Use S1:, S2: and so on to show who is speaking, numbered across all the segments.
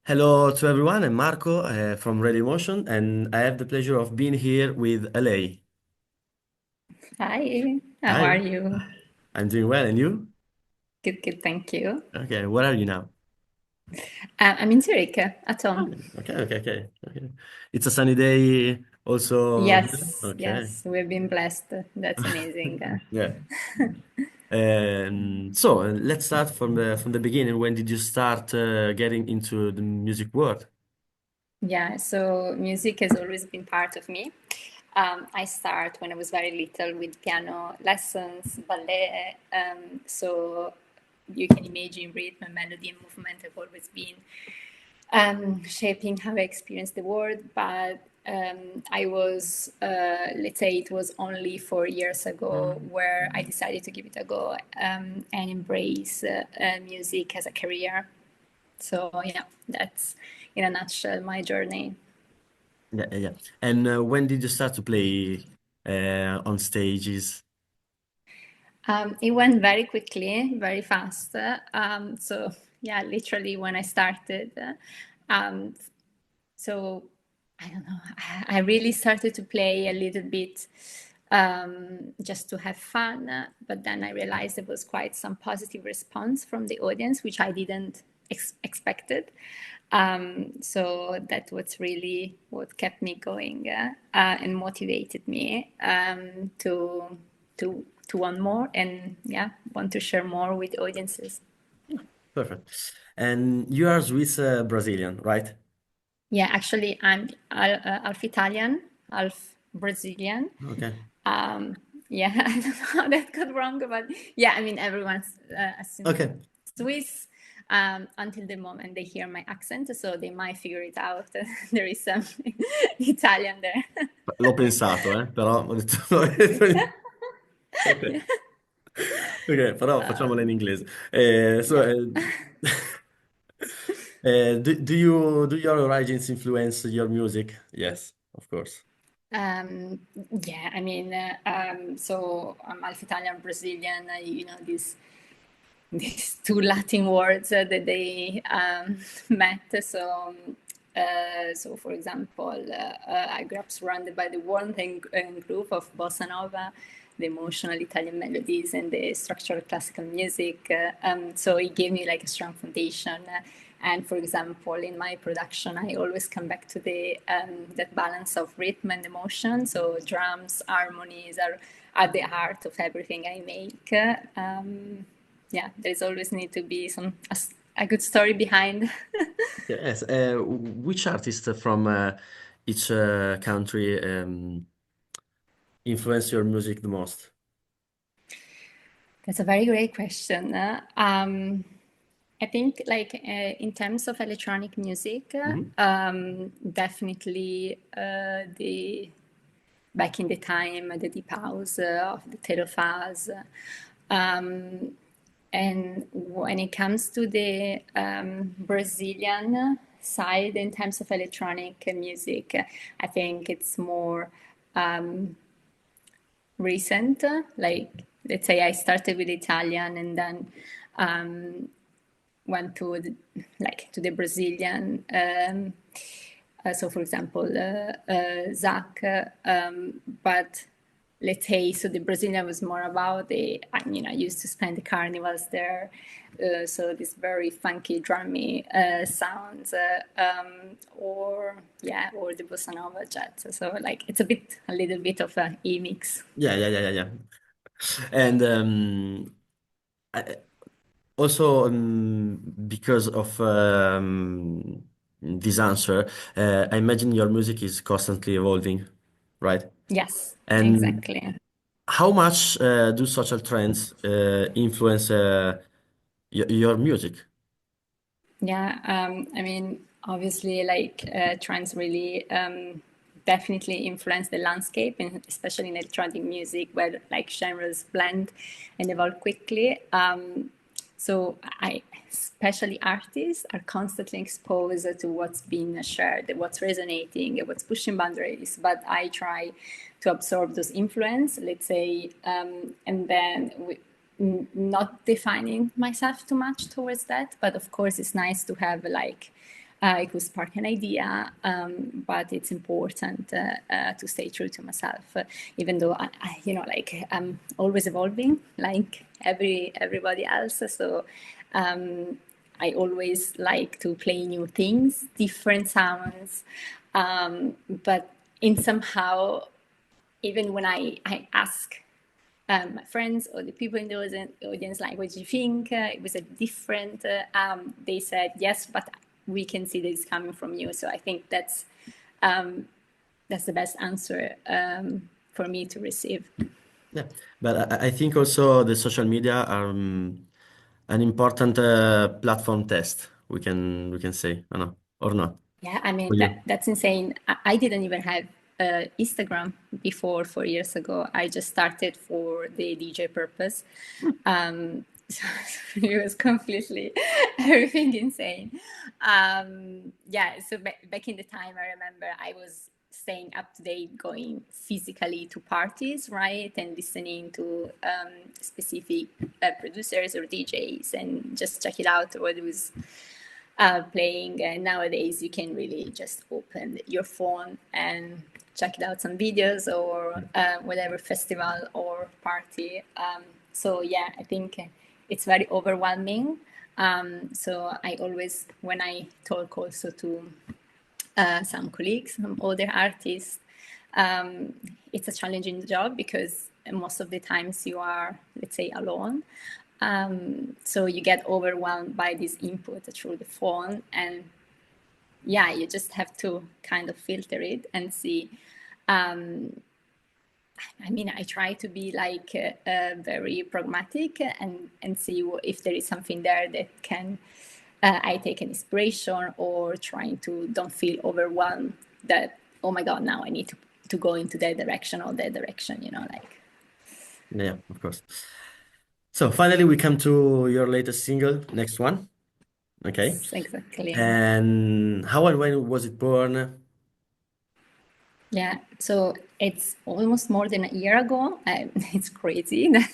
S1: Hello to everyone. I'm Marco from Radio Motion, and I have the pleasure of being here with Alay.
S2: Hi, how are
S1: Hi,
S2: you?
S1: I'm doing well, and you?
S2: Good, good, thank you.
S1: Okay, where are you now?
S2: I'm in Zurich at
S1: Oh,
S2: home.
S1: okay. It's a sunny day also here?
S2: Yes,
S1: Okay.
S2: yes, we've been blessed. That's amazing.
S1: Yeah. Let's start from the beginning. When did you start getting into the music world?
S2: Yeah, so music has always been part of me. I start when I was very little with piano lessons, ballet. So you can imagine rhythm, melody, and movement have always been shaping how I experience the world. But I was, let's say, it was only 4 years ago where I decided to give it a go and embrace music as a career. So yeah, that's in a nutshell my journey.
S1: Yeah. And when did you start to play on stages?
S2: It went very quickly, very fast. So yeah, literally when I started. Um, so I don't know. I really started to play a little bit just to have fun, but then I realized there was quite some positive response from the audience, which I didn't expected. So that was really what kept me going and motivated me to want more and yeah, want to share more with audiences.
S1: Perfect. And you are Swiss Brazilian, right?
S2: Yeah, actually, I'm half Italian, half Brazilian.
S1: Okay.
S2: Um, yeah, I don't know how that got wrong, but yeah, I mean, everyone assumes
S1: Okay.
S2: Swiss until the moment they hear my accent, so they might figure it out. There is some Italian there.
S1: L'ho pensato, però ho detto, ok,
S2: Yeah.
S1: ok, però facciamola in inglese. So,
S2: Yeah.
S1: do your origins influence your music? Yes, of course.
S2: Um, yeah, I mean, so I'm half Italian, Brazilian, these two Latin words that they met. So for example, I grew up surrounded by the warmth and groove of bossa nova, the emotional Italian melodies, and the structural classical music. So it gave me like a strong foundation. And for example, in my production, I always come back to the that balance of rhythm and emotion. So drums, harmonies are at the heart of everything I make. Yeah, there's always need to be a good story behind.
S1: Yes. Which artist from each country influence your music the most?
S2: That's a very great question. I think, like in terms of electronic music,
S1: Mhm.
S2: definitely the back in the time the deep house of the Telofaz. Um, and when it comes to the Brazilian side in terms of electronic music, I think it's more recent. Like, let's say I started with Italian and then went to to the Brazilian. So, for example, Zach, but let's say so the Brazilian was more about I used to spend the carnivals there, so this very funky drummy sounds, or the bossa nova jazz. So like it's a little bit of a mix.
S1: Yeah. And also, because of this answer, I imagine your music is constantly evolving, right?
S2: Yes,
S1: And
S2: exactly.
S1: how much do social trends influence your music?
S2: Yeah, I mean, obviously, trends really definitely influence the landscape, and especially in electronic music, where like genres blend and evolve quickly. Especially artists, are constantly exposed to what's being shared, what's resonating, what's pushing boundaries. But I try to absorb those influence, let's say, and then not defining myself too much towards that. But of course, it's nice to have like It could spark an idea, but it's important to stay true to myself, even though like I'm always evolving, like everybody else. So I always like to play new things, different sounds, but in somehow, even when I ask my friends or the people in the audience, like, what do you think? It was a different. They said yes, but we can see that it's coming from you. So I think that's the best answer for me to receive.
S1: Yeah, but I think also the social media are an important platform test. We can say, or no, or not
S2: Yeah, I
S1: for
S2: mean
S1: you.
S2: that's insane. I didn't even have Instagram before 4 years ago. I just started for the DJ purpose. So it was completely everything insane. Yeah, so back in the time, I remember I was staying up to date, going physically to parties, right, and listening to specific producers or DJs, and just check it out what was playing. And nowadays, you can really just open your phone and check it out some videos or whatever festival or party. So yeah, I think it's very overwhelming. So I always, when I talk also to some colleagues, some other artists, um, it's a challenging job because most of the times you are, let's say, alone. So you get overwhelmed by this input through the phone, and yeah, you just have to kind of filter it and see. I mean, I try to be like very pragmatic and see if there is something there that can I take an inspiration, or trying to don't feel overwhelmed that, oh my God, now I need to go into that direction or that direction, like.
S1: Yeah, of course. So finally, we come to your latest single, next one. Okay.
S2: Yes, exactly.
S1: And how and when was it born?
S2: Yeah, so it's almost more than a year ago. It's crazy that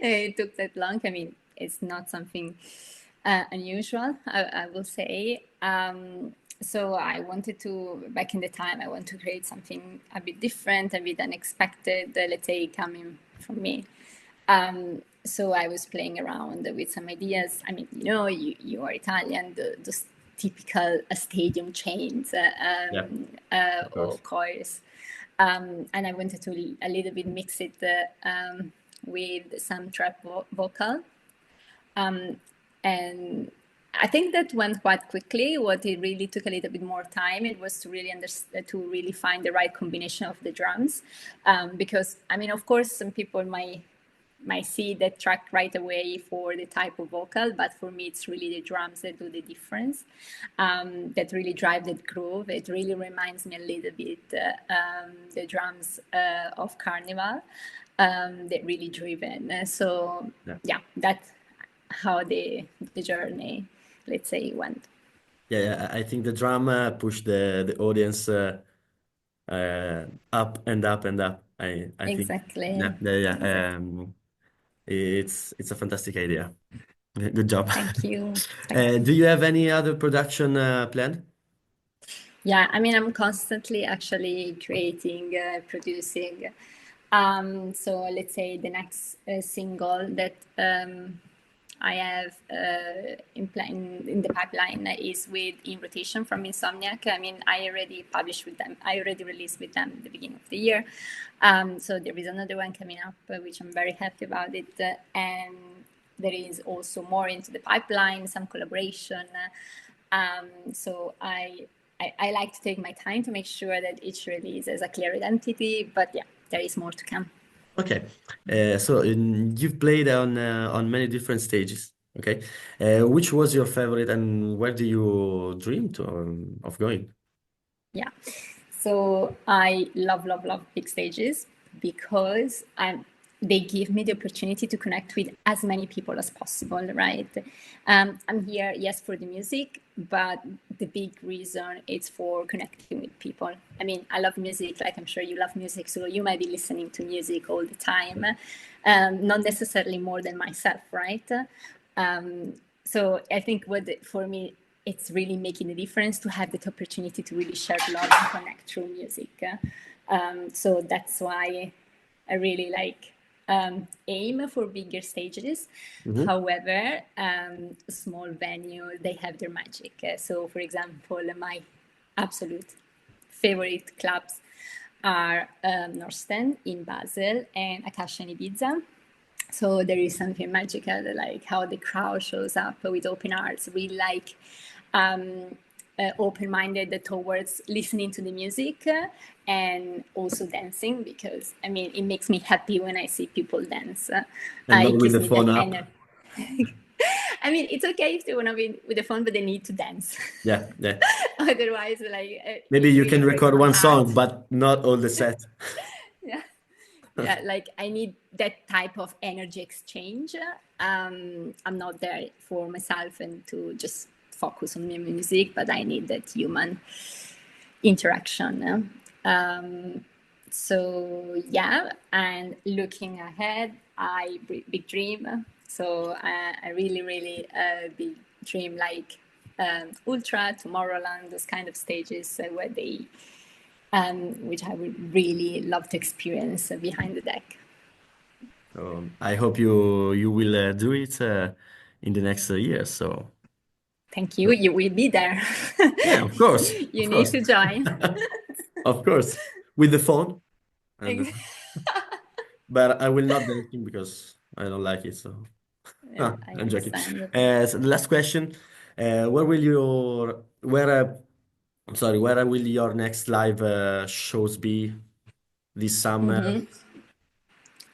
S2: it took that long. I mean, it's not something unusual, I will say. So I wanted to, back in the time, I want to create something a bit different, a bit unexpected, let's say, coming from me. So I was playing around with some ideas. I mean, you are Italian, those typical stadium chains
S1: Yeah, of
S2: or
S1: course.
S2: choirs. And I wanted to a little bit mix it with some trap vocal. And I think that went quite quickly. What it really took a little bit more time, it was to really understand, to really find the right combination of the drums. Because, I mean, of course, some people might see that track right away for the type of vocal, but for me, it's really the drums that do the difference, that really drive that groove. It really reminds me a little bit the drums of Carnival, that really driven. So
S1: Yeah.
S2: yeah, that's how the journey, let's say, went.
S1: Yeah, yeah. I think the drama pushed the audience up and up and up. I think
S2: Exactly.
S1: yeah, yeah, yeah.
S2: Exactly.
S1: It's a fantastic idea. Good job.
S2: Thank you. Thank you.
S1: Do you have any other production planned?
S2: Yeah, I mean, I'm constantly actually creating, producing. So let's say the next single that I have in the pipeline is with In Rotation from Insomniac. I mean, I already published with them. I already released with them at the beginning of the year. So there is another one coming up, which I'm very happy about it. And there is also more into the pipeline, some collaboration. So I like to take my time to make sure that each release has a clear identity, but yeah, there is more to come.
S1: Okay. So you've played on many different stages. Okay. Which was your favorite, and where do you dream of going?
S2: Yeah. So I love big stages because they give me the opportunity to connect with as many people as possible, right? I'm here, yes, for the music, but the big reason is for connecting with people. I mean, I love music, like I'm sure you love music, so you might be listening to music all the time, not necessarily more than myself, right? So I think for me, it's really making a difference to have that opportunity to really share love and connect through music. So that's why I really like aim for bigger stages.
S1: Hmm.
S2: However, small venue, they have their magic. So, for example, my absolute favorite clubs are Norsten in Basel and Akasha in Ibiza. So there is something magical, like how the crowd shows up with open hearts, really like um, open-minded towards listening to the music and also dancing, because I mean it makes me happy when I see people dance.
S1: And not
S2: It
S1: with
S2: gives
S1: the
S2: me that
S1: phone up.
S2: energy. I mean, it's okay if they want to be with the phone, but they need to dance.
S1: Yeah, yeah.
S2: Otherwise, like
S1: Maybe
S2: it
S1: you
S2: really
S1: can
S2: breaks
S1: record
S2: my
S1: one
S2: heart.
S1: song, but not all the set.
S2: Yeah. Yeah, like I need that type of energy exchange. I'm not there for myself and to just focus on my music, but I need that human interaction. So yeah, and looking ahead, I big dream. So I really, really big dream like Ultra, Tomorrowland, those kind of stages where they which I would really love to experience behind the deck.
S1: I hope you will do it in the next years. So
S2: Thank you. You will be there.
S1: yeah, of course,
S2: You
S1: of
S2: need
S1: course,
S2: to join.
S1: of course, with the phone. And but I will not dancing because I don't like it. So
S2: Yeah, I
S1: I'm joking.
S2: understand.
S1: So the last question: where will your where I'm sorry, where will your next live shows be this summer?
S2: Hmm.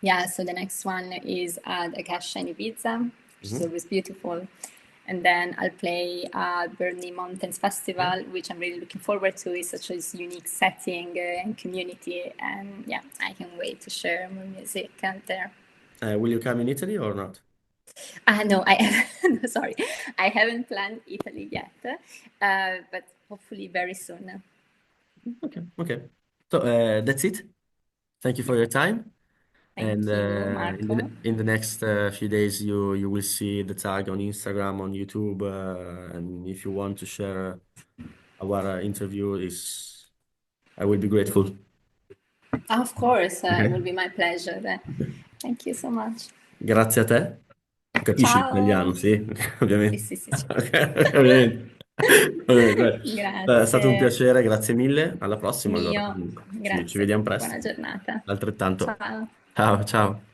S2: Yeah, so the next one is at Akasha in Ibiza, which is
S1: Mhm.
S2: always beautiful. And then I'll play at Burning Mountains
S1: Yeah.
S2: Festival, which I'm really looking forward to. It's such a unique setting and community. And yeah, I can wait to share more music out there.
S1: Will you come in Italy or not?
S2: No, I no, sorry, I haven't planned Italy yet, but hopefully very soon.
S1: Okay, okay. So that's it. Thank you for your time. And
S2: Thank you, Marco.
S1: in the next few days, you will see the tag on Instagram, on YouTube, and if you want to share our interview, is I will be grateful.
S2: Of course, it will
S1: Ok.
S2: be my pleasure. Thank you so much.
S1: Grazie a te. Capisci l'italiano,
S2: Ciao.
S1: sì,
S2: Sì,
S1: ovviamente.
S2: sì, sì, sì.
S1: Ovviamente. Ovviamente. È stato un
S2: Grazie.
S1: piacere, grazie mille. Alla prossima, allora.
S2: Mio.
S1: Ci
S2: Grazie.
S1: vediamo
S2: Buona
S1: presto.
S2: giornata.
S1: Altrettanto.
S2: Ciao.
S1: Ciao, ciao.